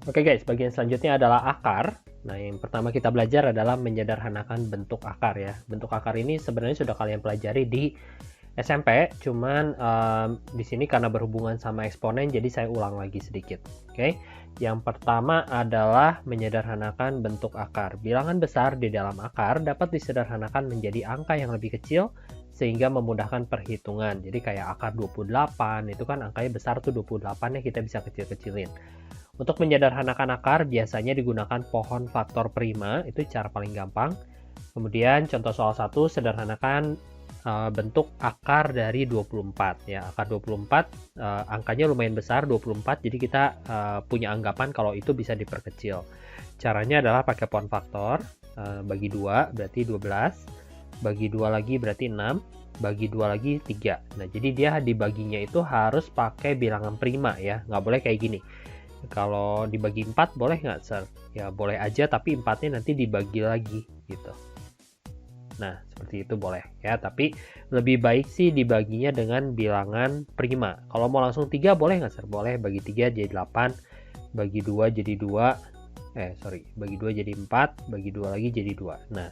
Oke guys, bagian selanjutnya adalah akar. Nah, yang pertama kita belajar adalah menyederhanakan bentuk akar ya. Bentuk akar ini sebenarnya sudah kalian pelajari di SMP, cuman di sini karena berhubungan sama eksponen, jadi saya ulang lagi sedikit. Oke, yang pertama adalah menyederhanakan bentuk akar. Bilangan besar di dalam akar dapat disederhanakan menjadi angka yang lebih kecil sehingga memudahkan perhitungan. Jadi kayak akar 28 itu kan angkanya besar tuh 28 ya, kita bisa kecil-kecilin. Untuk menyederhanakan akar biasanya digunakan pohon faktor prima, itu cara paling gampang. Kemudian contoh soal 1, sederhanakan bentuk akar dari 24 ya. Akar 24 angkanya lumayan besar 24, jadi kita punya anggapan kalau itu bisa diperkecil. Caranya adalah pakai pohon faktor, bagi 2 berarti 12, bagi 2 lagi berarti 6, bagi 2 lagi 3. Nah, jadi dia dibaginya itu harus pakai bilangan prima ya, nggak boleh kayak gini. Kalau dibagi 4 boleh nggak, Sir? Ya boleh aja, tapi 4-nya nanti dibagi lagi gitu. Nah, seperti itu boleh ya, tapi lebih baik sih dibaginya dengan bilangan prima. Kalau mau langsung 3 boleh nggak, Sir? Boleh, bagi 3 jadi 8, bagi 2 jadi 2, bagi 2 jadi 4, bagi 2 lagi jadi 2. Nah,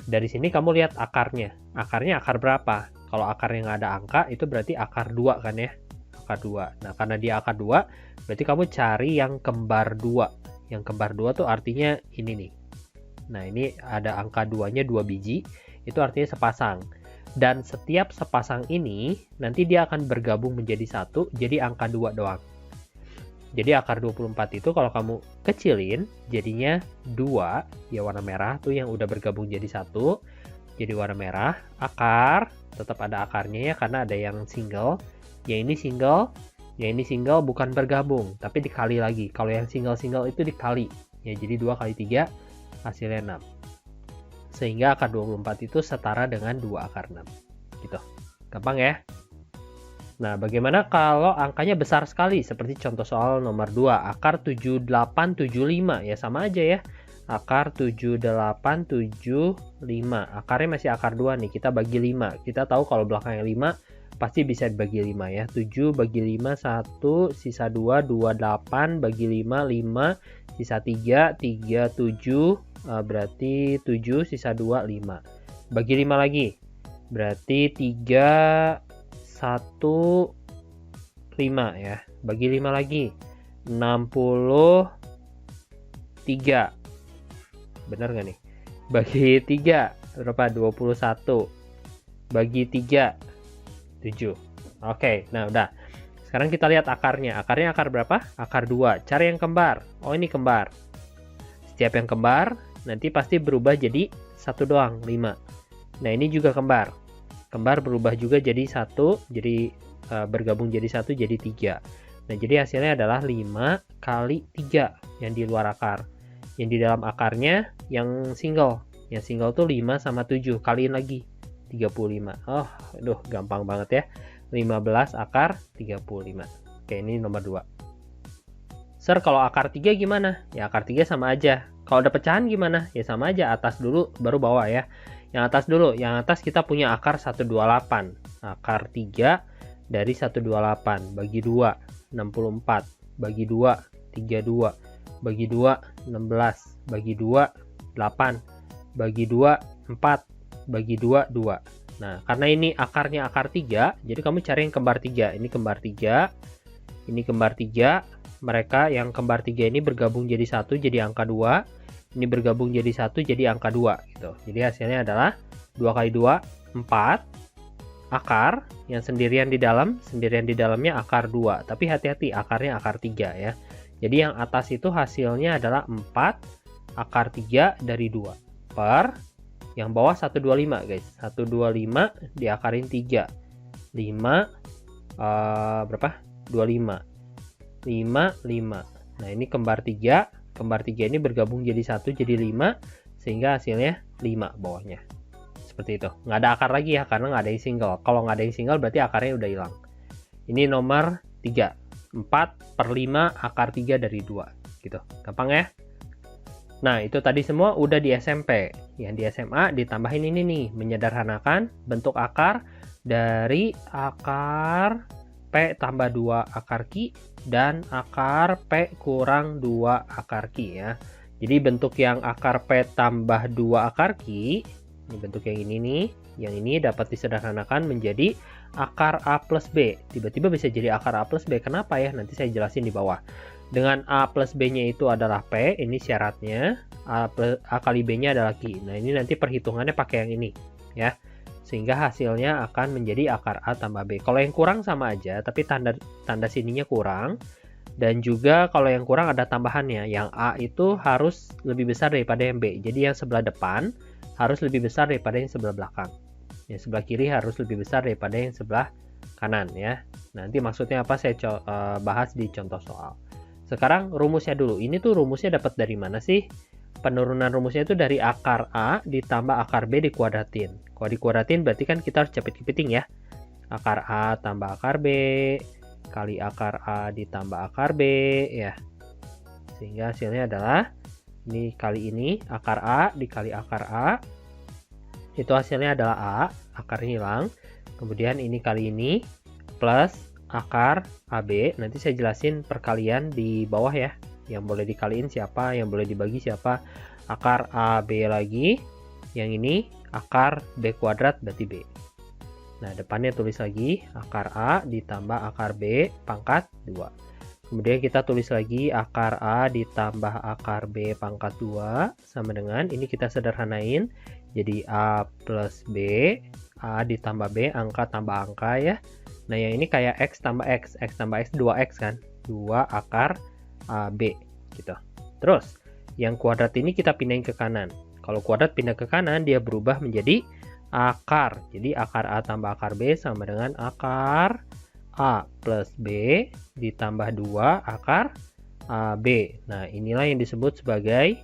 dari sini kamu lihat akarnya. Akarnya akar berapa? Kalau akarnya nggak ada angka, itu berarti akar 2 kan ya? Akar 2. Nah, karena dia akar 2, berarti kamu cari yang kembar 2. Yang kembar 2 tuh artinya ini nih. Nah, ini ada angka 2-nya 2 biji, itu artinya sepasang. Dan setiap sepasang ini, nanti dia akan bergabung menjadi satu, jadi angka 2 doang. Jadi akar 24 itu kalau kamu kecilin, jadinya 2, ya warna merah tuh yang udah bergabung jadi satu, jadi warna merah. Akar, tetap ada akarnya ya, karena ada yang single. Yang ini single, yang ini single bukan bergabung, tapi dikali lagi. Kalau yang single-single itu dikali. Ya, jadi 2 kali 3, hasilnya 6. Sehingga akar 24 itu setara dengan 2 akar 6. Gitu. Gampang ya? Nah, bagaimana kalau angkanya besar sekali? Seperti contoh soal nomor 2, akar 7875. Ya, sama aja ya. Akar 7875. Akarnya masih akar 2 nih, kita bagi 5. Kita tahu kalau belakangnya 5, pasti bisa dibagi 5 ya. 7 bagi 5, 1, sisa 2, 28, bagi 5, 5, sisa 3, 3, 7, berarti 7, sisa 2, 5. Bagi 5 lagi, berarti 3, 1, 5 ya. Bagi 5 lagi, 63. Benar nggak nih? Bagi 3, berapa? 21. Bagi 3, 7. Oke, nah udah. Sekarang kita lihat akarnya. Akarnya akar berapa? Akar 2. Cari yang kembar. Oh, ini kembar. Setiap yang kembar, nanti pasti berubah jadi 1 doang, 5. Nah, ini juga kembar. Kembar berubah juga jadi 1, jadi bergabung jadi 1, jadi 3. Nah, jadi hasilnya adalah 5 kali 3 yang di luar akar. Yang di dalam akarnya yang single. Yang single tuh 5 sama 7. Kaliin lagi. 35. Oh, aduh, gampang banget ya. 15 akar 35. Oke, ini nomor 2. Sir, kalau akar 3 gimana? Ya, akar 3 sama aja. Kalau ada pecahan gimana? Ya, sama aja. Atas dulu, baru bawah ya. Yang atas dulu. Yang atas kita punya akar 128. Akar 3 dari 128. Bagi 2, 64. Bagi 2, 32. Bagi 2, 16. Bagi 2, 8. Bagi 2, 4. Bagi 2, 2. Nah, karena ini akarnya akar 3, jadi kamu cari yang kembar 3. Ini kembar 3, ini kembar 3. Mereka yang kembar 3 ini bergabung jadi 1, jadi angka 2. Ini bergabung jadi 1, jadi angka 2. Gitu. Jadi hasilnya adalah 2 kali 2, 4. Akar, yang sendirian di dalamnya akar 2. Tapi hati-hati, akarnya akar 3 ya. Jadi yang atas itu hasilnya adalah 4 akar 3 dari 2. Per yang bawah 125 guys. 125 diakarin 3. 5 berapa? 25. 5, 5. Nah, ini kembar 3. Kembar 3 ini bergabung jadi 1, jadi 5. Sehingga hasilnya 5 bawahnya. Seperti itu. Nggak ada akar lagi ya, karena nggak ada yang single. Kalau nggak ada yang single, berarti akarnya udah hilang. Ini nomor 3. 4/5 akar 3 dari 2. Gitu. Gampang ya? Nah, itu tadi semua udah di SMP. Yang di SMA ditambahin ini nih, menyederhanakan bentuk akar dari akar P tambah 2 akar Ki dan akar P kurang 2 akar Ki ya. Jadi bentuk yang akar P tambah 2 akar Ki, ini bentuk yang ini nih, yang ini dapat disederhanakan menjadi akar A plus B. Tiba-tiba bisa jadi akar A plus B. Kenapa ya? Nanti saya jelasin di bawah. Dengan A plus B-nya itu adalah P, ini syaratnya. A kali B-nya adalah Ki. Nah, ini nanti perhitungannya pakai yang ini ya. Sehingga hasilnya akan menjadi akar A tambah B. Kalau yang kurang sama aja, tapi tanda sininya kurang. Dan juga kalau yang kurang ada tambahannya. Yang A itu harus lebih besar daripada yang B. Jadi yang sebelah depan harus lebih besar daripada yang sebelah belakang. Yang sebelah kiri harus lebih besar daripada yang sebelah kanan ya. Nanti maksudnya apa saya bahas di contoh soal. Sekarang rumusnya dulu. Ini tuh rumusnya dapat dari mana sih? Penurunan rumusnya itu dari akar A ditambah akar B dikuadratin. Kalau dikuadratin berarti kan kita harus cepet-cepetin ya. Akar A tambah akar B kali akar A ditambah akar B ya. Sehingga hasilnya adalah ini kali ini akar A dikali akar A. Itu hasilnya adalah A, akarnya hilang. Kemudian ini kali ini plus akar AB. Nanti saya jelasin perkalian di bawah ya. Yang boleh dikaliin siapa, yang boleh dibagi siapa. Akar AB lagi. Yang ini akar B kuadrat berarti B. Nah, depannya tulis lagi akar A ditambah akar B pangkat 2. Kemudian kita tulis lagi akar A ditambah akar B pangkat 2 sama dengan, ini kita sederhanain. Jadi A plus B, A ditambah B, angka tambah angka ya. Nah, yang ini kayak X tambah X tambah X 2X kan. 2 akar AB gitu. Terus, yang kuadrat ini kita pindahin ke kanan. Kalau kuadrat pindah ke kanan, dia berubah menjadi akar. Jadi akar A tambah akar B sama dengan akar A plus B ditambah 2 akar AB. Nah, inilah yang disebut sebagai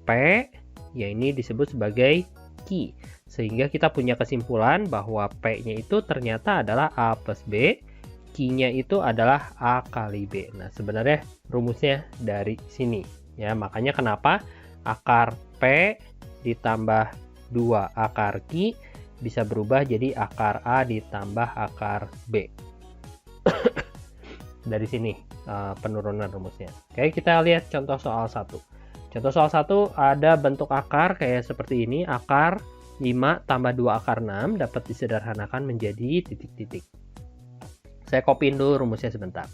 P, ya ini disebut sebagai Ki. Sehingga kita punya kesimpulan bahwa P-nya itu ternyata adalah A plus B, Ki-nya itu adalah A kali B. Nah, sebenarnya rumusnya dari sini. Ya, makanya kenapa akar P ditambah 2 akar Ki bisa berubah jadi akar A ditambah akar B. Dari sini penurunan rumusnya. Oke, kita lihat contoh soal 1. Contoh soal 1 ada bentuk akar kayak seperti ini. Akar 5 tambah 2 akar 6 dapat disederhanakan menjadi titik-titik. Saya copyin dulu rumusnya sebentar.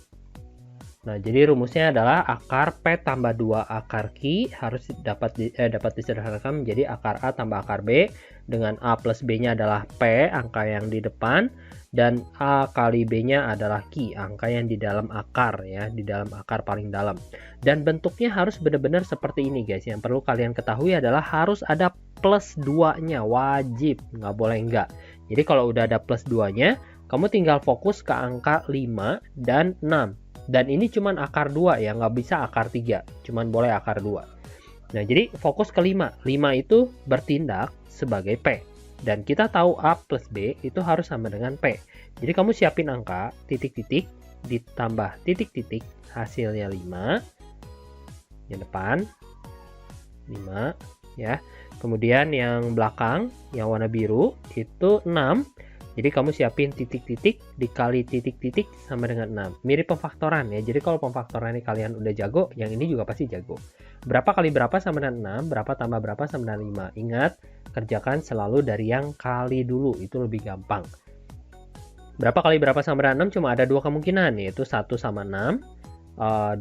Nah, jadi rumusnya adalah akar P tambah 2 akar Ki harus dapat disederhanakan menjadi akar A tambah akar B, dengan A plus B-nya adalah P, angka yang di depan, dan A kali B-nya adalah Ki, angka yang di dalam akar ya, di dalam akar paling dalam. Dan bentuknya harus benar-benar seperti ini guys. Yang perlu kalian ketahui adalah harus ada plus 2-nya, wajib, nggak boleh enggak. Jadi kalau udah ada plus 2-nya, kamu tinggal fokus ke angka 5 dan 6. Dan ini cuman akar 2 ya, nggak bisa akar 3, cuman boleh akar 2. Nah, jadi fokus ke 5. 5 itu bertindak sebagai P. Dan kita tahu A plus B itu harus sama dengan P. Jadi kamu siapin angka, titik-titik, ditambah titik-titik, hasilnya 5. Yang depan, 5 ya. Kemudian yang belakang, yang warna biru, itu 6. Jadi kamu siapin titik-titik dikali titik-titik sama dengan 6. Mirip pemfaktoran ya. Jadi kalau pemfaktoran ini kalian udah jago, yang ini juga pasti jago. Berapa kali berapa sama dengan 6, berapa tambah berapa sama dengan 5. Ingat, kerjakan selalu dari yang kali dulu, itu lebih gampang. Berapa kali berapa sama dengan 6 cuma ada 2 kemungkinan, yaitu 1 sama 6,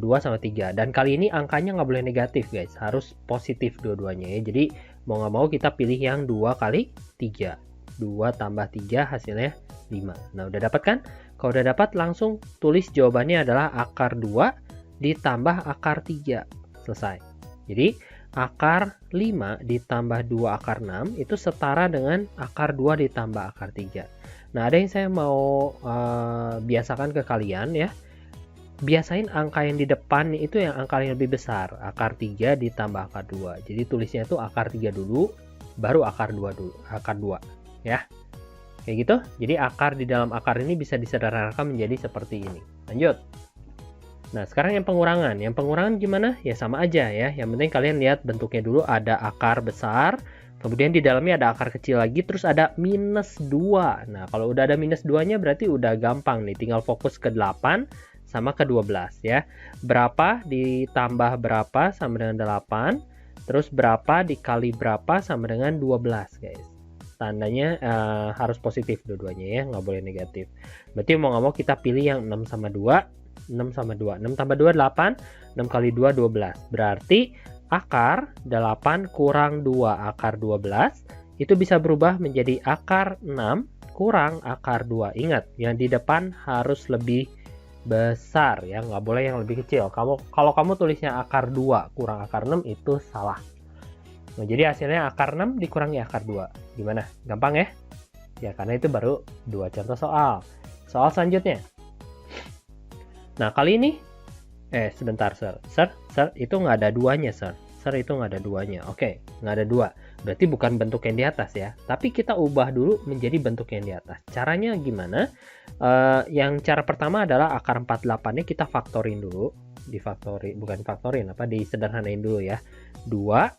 2 sama 3. Dan kali ini angkanya nggak boleh negatif guys, harus positif dua-duanya ya. Jadi mau nggak mau kita pilih yang 2 kali 3. 2 tambah 3 hasilnya 5. Nah, udah dapat kan? Kalau udah dapat, langsung tulis jawabannya adalah akar 2 ditambah akar 3. Selesai. Jadi, akar 5 ditambah 2 akar 6 itu setara dengan akar 2 ditambah akar 3. Nah, ada yang saya mau biasakan ke kalian ya. Biasain angka yang di depan itu yang angka yang lebih besar. Akar 3 ditambah akar 2. Jadi, tulisnya itu akar 3 dulu, baru akar 2 dulu. Akar 2. Ya, kayak gitu. Jadi akar di dalam akar ini bisa disederhanakan menjadi seperti ini. Lanjut. Nah, sekarang yang pengurangan. Yang pengurangan gimana? Ya sama aja ya. Yang penting kalian lihat bentuknya dulu, ada akar besar, Kemudian di dalamnya ada akar kecil lagi, terus ada minus 2. Nah, kalau udah ada minus 2-nya berarti udah gampang nih. Tinggal fokus ke 8 sama ke 12 ya. Berapa ditambah berapa sama dengan 8. Terus berapa dikali berapa sama dengan 12 guys. Tandanya harus positif dua-duanya ya, nggak boleh negatif. Berarti mau nggak mau kita pilih yang 6 sama 2. 6 sama 2. 6 tambah 2, 8. 6 kali 2, 12. Berarti akar 8 kurang 2 akar 12 itu bisa berubah menjadi akar 6 kurang akar 2. Ingat, yang di depan harus lebih besar ya, nggak boleh yang lebih kecil. Kalau kamu tulisnya akar 2 kurang akar 6 itu salah. Nah, jadi hasilnya akar 6 dikurangi akar 2. Gimana? Gampang ya? Ya, karena itu baru 2 contoh soal. Soal selanjutnya. Nah, kali ini sebentar, Sir, itu nggak ada duanya, Sir. Itu nggak ada duanya. Oke, nggak ada 2. Berarti bukan bentuk yang di atas ya. Tapi kita ubah dulu menjadi bentuk yang di atas. Caranya gimana? Yang cara pertama adalah akar 48-nya kita faktorin dulu. Disederhanain dulu ya. 2,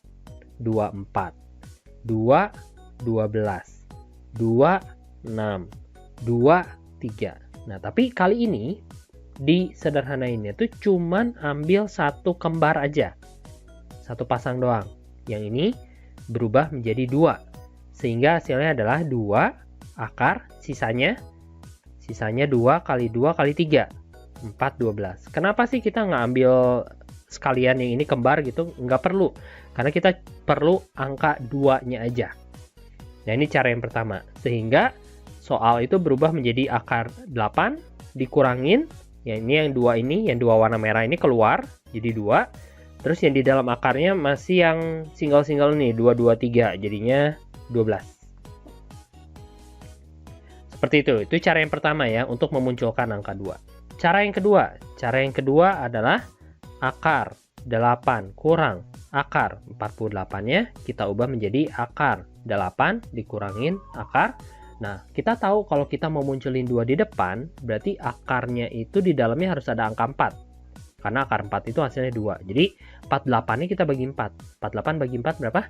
24. 2, 12. 2, 6. 2, 3. Nah, tapi kali ini disederhanainnya tuh cuman ambil satu kembar aja. Satu pasang doang. Yang ini berubah menjadi 2. Sehingga hasilnya adalah 2 akar, sisanya 2 kali 2 kali 3. 4, 12. Kenapa sih kita nggak ambil sekalian yang ini kembar gitu? Nggak perlu. Karena kita perlu angka 2-nya aja. Nah, ini cara yang pertama. Sehingga soal itu berubah menjadi akar 8 dikurangin. Ya, ini yang 2 ini, yang 2 warna merah ini keluar jadi 2. Terus yang di dalam akarnya masih yang single-single nih, 2, 2, 3. Jadinya 12. Seperti itu. Itu cara yang pertama ya, untuk memunculkan angka 2. Cara yang kedua adalah akar 8 kurang akar 48-nya kita ubah menjadi akar 8 dikurangin akar. Nah, kita tahu kalau kita mau munculin 2 di depan, berarti akarnya itu di dalamnya harus ada angka 4. Karena akar 4 itu hasilnya 2. Jadi, 48-nya kita bagi 4. 48 bagi 4 berapa?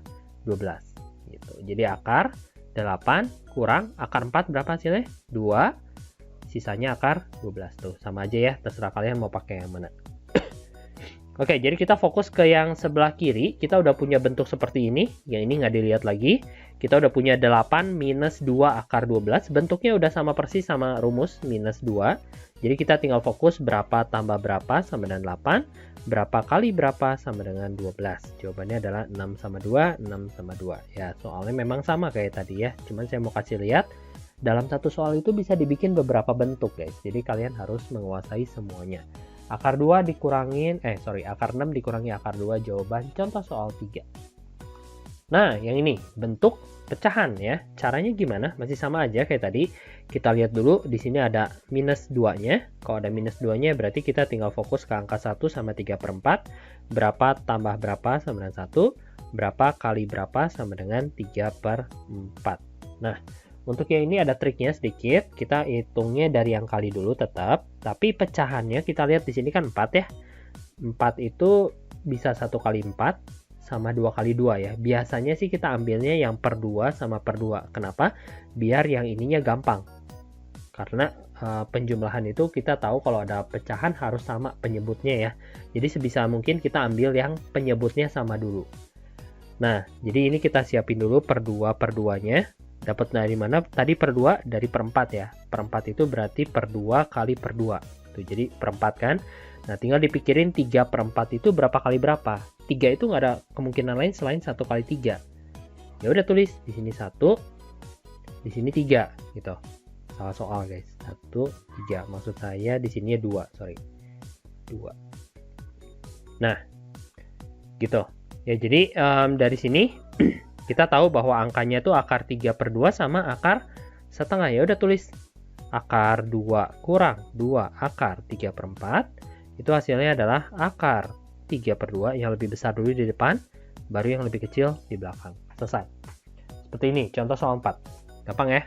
12. Gitu. Jadi, akar 8 kurang akar 4 berapa hasilnya? 2. Sisanya akar 12. Tuh, sama aja ya. Terserah kalian mau pakai yang mana. Oke, jadi kita fokus ke yang sebelah kiri. Kita udah punya bentuk seperti ini. Yang ini nggak dilihat lagi. Kita udah punya 8 minus 2 akar 12. Bentuknya udah sama persis sama rumus minus 2. Jadi kita tinggal fokus berapa tambah berapa sama dengan 8. Berapa kali berapa sama dengan 12. Jawabannya adalah 6 sama 2, 6 sama 2. Ya, soalnya memang sama kayak tadi ya. Cuman saya mau kasih lihat. Dalam satu soal itu bisa dibikin beberapa bentuk guys. Jadi kalian harus menguasai semuanya. Akar 2 dikurangin, akar 6 dikurangi akar 2, jawaban contoh soal 3. Nah, yang ini, bentuk pecahan ya. Caranya gimana? Masih sama aja kayak tadi. Kita lihat dulu, di sini ada minus 2-nya. Kalau ada minus 2-nya, berarti kita tinggal fokus ke angka 1 sama 3/4. Berapa tambah berapa sama dengan 1. Berapa kali berapa sama dengan 3/4. Nah, untuk yang ini ada triknya sedikit, kita hitungnya dari yang kali dulu tetap, tapi pecahannya kita lihat di sini kan 4 ya. 4 itu bisa 1 kali 4 sama 2 kali 2 ya. Biasanya sih kita ambilnya yang per 2 sama per 2. Kenapa? Biar yang ininya gampang. Karena penjumlahan itu kita tahu kalau ada pecahan harus sama penyebutnya ya. Jadi sebisa mungkin kita ambil yang penyebutnya sama dulu. Nah, jadi ini kita siapin dulu per 2 per 2-nya. Dapat dari mana? Tadi per 2 dari per 4 ya. Per 4 itu berarti per 2 kali per 2. Tuh, jadi per 4 kan. Nah, tinggal dipikirin 3/4 itu berapa kali berapa. 3 itu nggak ada kemungkinan lain selain 1 kali 3. Ya udah tulis di sini 1, di sini 3 gitu. Salah soal guys. 1, 3. Maksud saya di sini 2, sorry. 2. Nah, gitu. Ya, jadi dari sini kita tahu bahwa angkanya itu akar 3/2 sama akar setengah. Ya udah tulis akar 2 kurang 2 akar 3/4. Itu hasilnya adalah akar 3/2 yang lebih besar dulu di depan, baru yang lebih kecil di belakang. Selesai. Seperti ini, contoh soal 4. Gampang ya?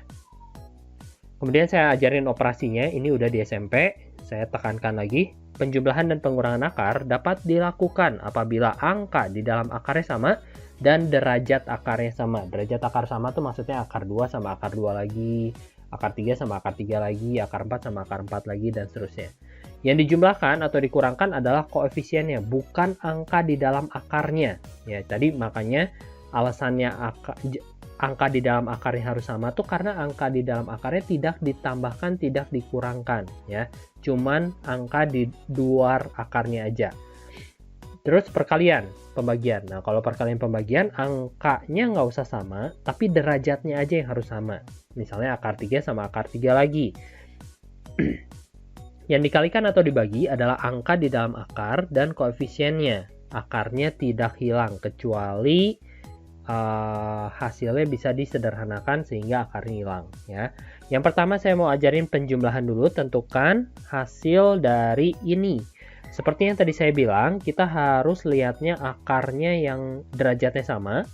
Kemudian saya ajarin operasinya, ini udah di SMP. Saya tekankan lagi, penjumlahan dan pengurangan akar dapat dilakukan apabila angka di dalam akarnya sama, dan derajat akarnya sama. Derajat akar sama tuh maksudnya akar 2 sama akar 2 lagi, akar 3 sama akar 3 lagi, akar 4 sama akar 4 lagi, dan seterusnya. Yang dijumlahkan atau dikurangkan adalah koefisiennya, bukan angka di dalam akarnya. Ya, tadi makanya alasannya angka di dalam akarnya harus sama tuh karena angka di dalam akarnya tidak ditambahkan, tidak dikurangkan. Ya, cuman angka di luar akarnya aja. Terus perkalian, pembagian. Nah, kalau perkalian pembagian, angkanya nggak usah sama, tapi derajatnya aja yang harus sama. Misalnya akar 3 sama akar 3 lagi. Yang dikalikan atau dibagi adalah angka di dalam akar dan koefisiennya. Akarnya tidak hilang, kecuali hasilnya bisa disederhanakan sehingga akarnya hilang. Ya. Yang pertama saya mau ajarin penjumlahan dulu, tentukan hasil dari ini. Seperti yang tadi saya bilang, kita harus lihatnya akarnya yang derajatnya sama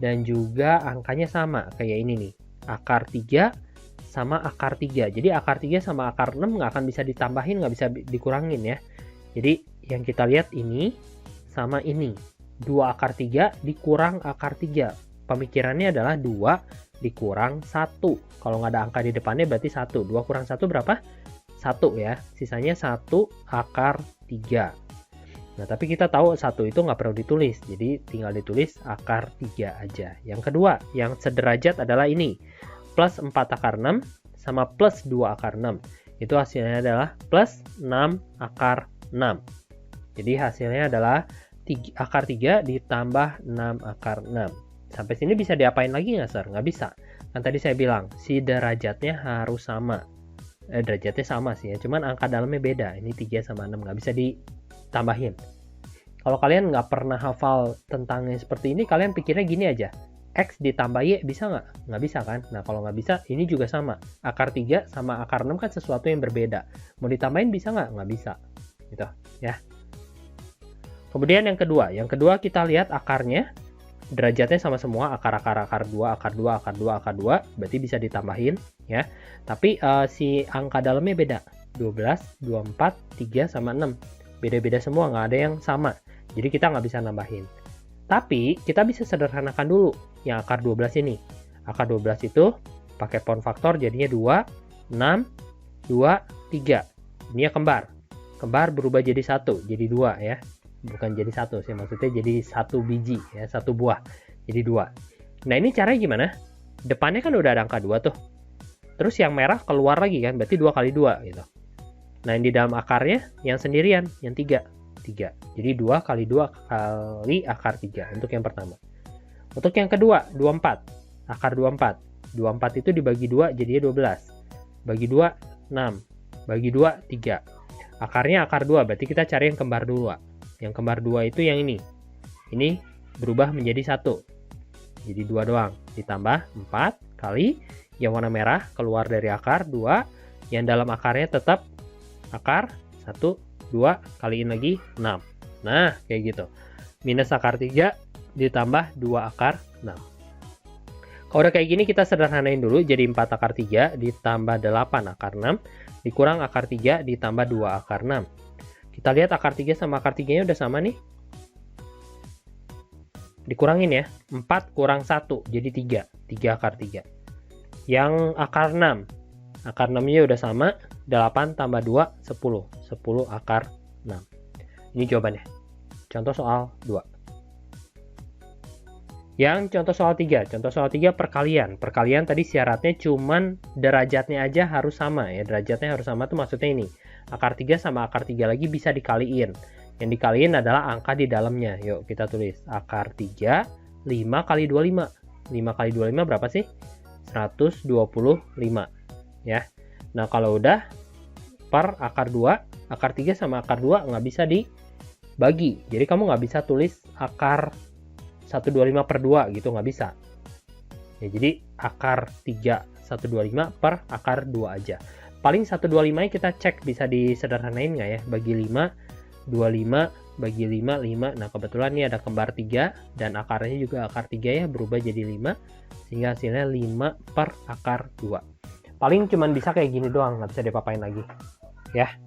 dan juga angkanya sama. Kayak ini nih, akar 3 sama akar 3. Jadi akar 3 sama akar 6 nggak akan bisa ditambahin, nggak bisa dikurangin ya. Jadi yang kita lihat ini sama ini. 2 akar 3 dikurang akar 3. Pemikirannya adalah 2 dikurang 1. Kalau nggak ada angka di depannya berarti 1. 2 kurang 1 berapa? 1 ya. Sisanya 1 akar 3. Nah, tapi kita tahu 1 itu nggak perlu ditulis. Jadi tinggal ditulis akar 3 aja. Yang kedua, yang sederajat adalah ini. Plus 4 akar 6 sama plus 2 akar 6. Itu hasilnya adalah plus 6 akar 6. Jadi hasilnya adalah akar 3 ditambah 6 akar 6. Sampai sini bisa diapain lagi nggak, Sir? Nggak bisa. Kan tadi saya bilang, si derajatnya harus sama. Derajatnya sama sih ya, cuman angka dalamnya beda. Ini 3 sama 6, nggak bisa ditambahin. Kalau kalian nggak pernah hafal tentang yang seperti ini, kalian pikirnya gini aja. X ditambah Y bisa nggak? Nggak bisa kan? Nah, kalau nggak bisa, ini juga sama. Akar 3 sama akar 6 kan sesuatu yang berbeda. Mau ditambahin bisa nggak? Nggak bisa. Gitu ya. Kemudian yang kedua kita lihat akarnya. Derajatnya sama semua, akar 2, akar 2, akar 2, akar 2, berarti bisa ditambahin ya. Tapi si angka dalamnya beda. 12, 24, 3 sama 6. Beda-beda semua, nggak ada yang sama. Jadi kita nggak bisa nambahin. Tapi kita bisa sederhanakan dulu yang akar 12 ini. Akar 12 itu pakai pound faktor jadinya 2, 6, 2, 3. Ini ya kembar. Kembar berubah jadi 1, jadi 2 ya. Bukan jadi 1 sih, maksudnya jadi 1 biji ya, 1 buah jadi 2. Nah, ini caranya gimana? Depannya kan udah ada angka 2 tuh, terus yang merah keluar lagi kan, berarti 2 kali 2 gitu. Nah, yang di dalam akarnya yang sendirian, yang 3 jadi 2 kali 2 kali akar 3 untuk yang pertama. Untuk yang kedua 24, akar 24 itu dibagi 2 jadinya 12, bagi 2 6, bagi 2 3. Akarnya akar 2, berarti kita cari yang kembar 2. Yang kembar 2 itu yang ini. Ini berubah menjadi 1. Jadi 2 doang. Ditambah 4 kali yang warna merah keluar dari akar 2. Yang dalam akarnya tetap akar 1, 2 kaliin lagi 6. Nah, kayak gitu. Minus akar 3 ditambah 2 akar 6. Kalau udah kayak gini kita sederhanain dulu. Jadi 4 akar 3 ditambah 8 akar 6. Dikurang akar 3 ditambah 2 akar 6. Kita lihat akar 3 sama akar 3-nya udah sama nih. Dikurangin ya. 4 kurang 1 jadi 3. 3 akar 3. Yang akar 6. Akar 6-nya udah sama. 8 tambah 2, 10. 10 akar 6. Ini jawabannya. Contoh soal 2. Yang contoh soal 3. Contoh soal 3 perkalian. Perkalian tadi syaratnya cuman derajatnya aja harus sama ya. Derajatnya harus sama tuh maksudnya ini. Akar 3 sama akar 3 lagi bisa dikaliin. Yang dikaliin adalah angka di dalamnya. Yuk kita tulis. Akar 3, 5 kali 25. 5 kali 25 berapa sih? 125. Ya. Nah kalau udah per akar 2, akar 3 sama akar 2 nggak bisa dibagi. Jadi kamu nggak bisa tulis akar 125 per 2 gitu, nggak bisa. Ya, jadi akar 3 125 per akar 2 aja. Paling 125 nya kita cek bisa disederhanain nggak ya? Bagi 5, 25, bagi 5, 5. Nah kebetulan ini ada kembar 3 dan akarnya juga akar 3 ya, berubah jadi 5. Sehingga hasilnya 5 per akar 2. Paling cuman bisa kayak gini doang, nggak bisa dipapain lagi. Ya.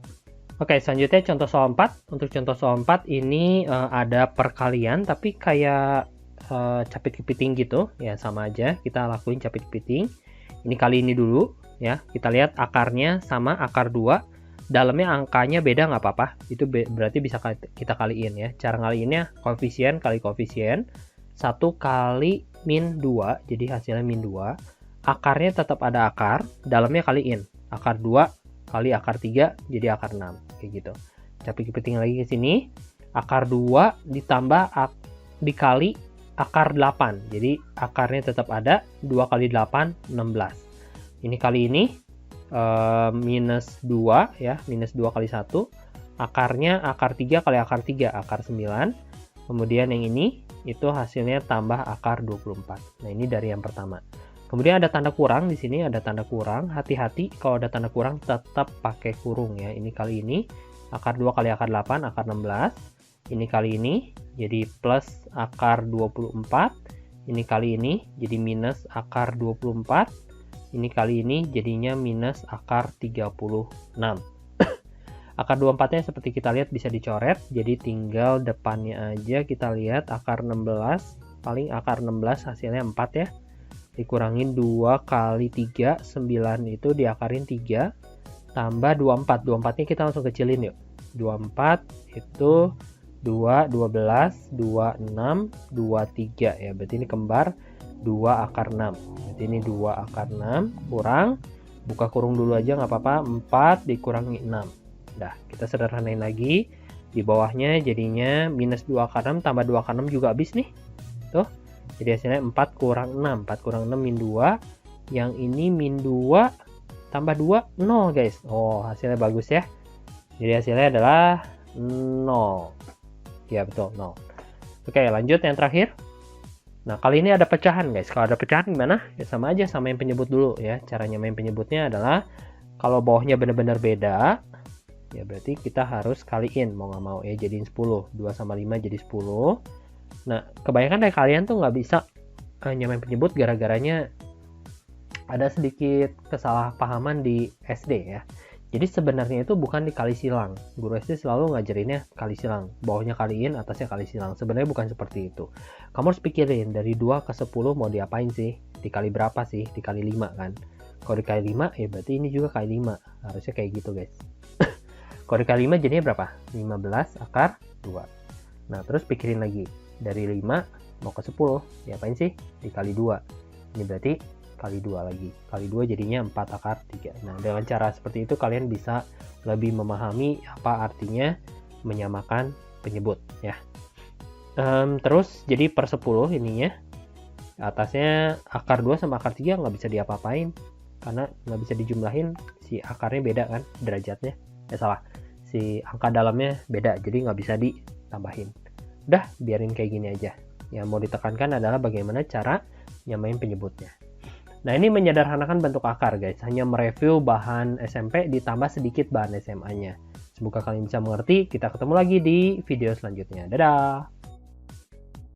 Oke, selanjutnya contoh soal 4. Untuk contoh soal 4 ini ada perkalian tapi kayak capit kepiting gitu ya, sama aja kita lakuin capit kepiting. Ini kali ini dulu ya, kita lihat akarnya sama akar 2, dalamnya angkanya beda nggak apa-apa, itu berarti bisa kita kaliin ya. Cara ngaliinnya koefisien kali koefisien, 1 kali min 2, jadi hasilnya min 2. Akarnya tetap ada akar, dalamnya kaliin, akar 2 kali akar 3, jadi akar 6, kayak gitu. Capit kepiting lagi ke sini, akar 2 ditambah dikali akar 8, jadi akarnya tetap ada, 2 kali 8, 16. Ini kali ini minus 2 ya, minus 2 kali 1, akarnya akar 3 kali akar 3, akar 9. Kemudian yang ini itu hasilnya tambah akar 24. Nah, ini dari yang pertama. Kemudian ada tanda kurang di sini, ada tanda kurang. Hati-hati kalau ada tanda kurang tetap pakai kurung ya. Ini kali ini akar 2 kali akar 8, akar 16. Ini kali ini jadi plus akar 24. Ini kali ini jadi minus akar 24. Ini kali ini jadinya minus akar 36. Akar 24-nya seperti kita lihat bisa dicoret, jadi tinggal depannya aja kita lihat akar 16, paling akar 16 hasilnya 4 ya. Dikurangin 2 kali 3, 9 itu diakarin 3, tambah 24. 24-nya kita langsung kecilin yuk. 24 itu 2, 12, 26, 23 ya, berarti ini kembar 2 akar 6. Berarti ini 2 akar 6 kurang, buka kurung dulu aja nggak apa-apa, 4 dikurangi 6. Dah, kita sederhanain lagi. Di bawahnya jadinya minus 2 akar 6 tambah 2 akar 6 juga habis nih. Tuh. Jadi hasilnya 4 kurang 6. 4 kurang 6 min 2. Yang ini min 2 tambah 2, 0 guys. Oh, hasilnya bagus ya. Jadi hasilnya adalah 0. Ya, betul, 0. Oke, lanjut yang terakhir. Nah, kali ini ada pecahan guys. Kalau ada pecahan gimana? Ya sama aja sama yang penyebut dulu ya. Caranya main penyebutnya adalah kalau bawahnya benar-benar beda, ya berarti kita harus kaliin mau nggak mau ya, jadiin 10. 2 sama 5 jadi 10. Nah, kebanyakan dari kalian tuh nggak bisa nyamain penyebut gara-garanya ada sedikit kesalahpahaman di SD ya. Jadi sebenarnya itu bukan dikali silang. Guru SD selalu ngajarinnya kali silang. Bawahnya kaliin, atasnya kali silang. Sebenarnya bukan seperti itu. Kamu harus pikirin dari 2 ke 10 mau diapain sih? Dikali berapa sih? Dikali 5 kan? Kalau dikali 5 ya berarti ini juga kali 5. Harusnya kayak gitu guys. Kalau dikali 5 jadinya berapa? 15 akar 2. Nah, terus pikirin lagi. Dari 5 mau ke 10. Diapain sih? Dikali 2. Ini berarti kali 2 lagi. Kali 2 jadinya 4 akar 3. Nah, dengan cara seperti itu kalian bisa lebih memahami apa artinya menyamakan penyebut ya. Terus jadi per 10 ininya. Atasnya akar 2 sama akar 3 nggak bisa diapa-apain. Karena nggak bisa dijumlahin, si akarnya beda kan derajatnya. Salah. Si angka dalamnya beda, jadi nggak bisa ditambahin. Udah, biarin kayak gini aja. Yang mau ditekankan adalah bagaimana cara nyamain penyebutnya. Nah, ini menyederhanakan bentuk akar guys. Hanya mereview bahan SMP ditambah sedikit bahan SMA-nya. Semoga kalian bisa mengerti. Kita ketemu lagi di video selanjutnya. Dadah!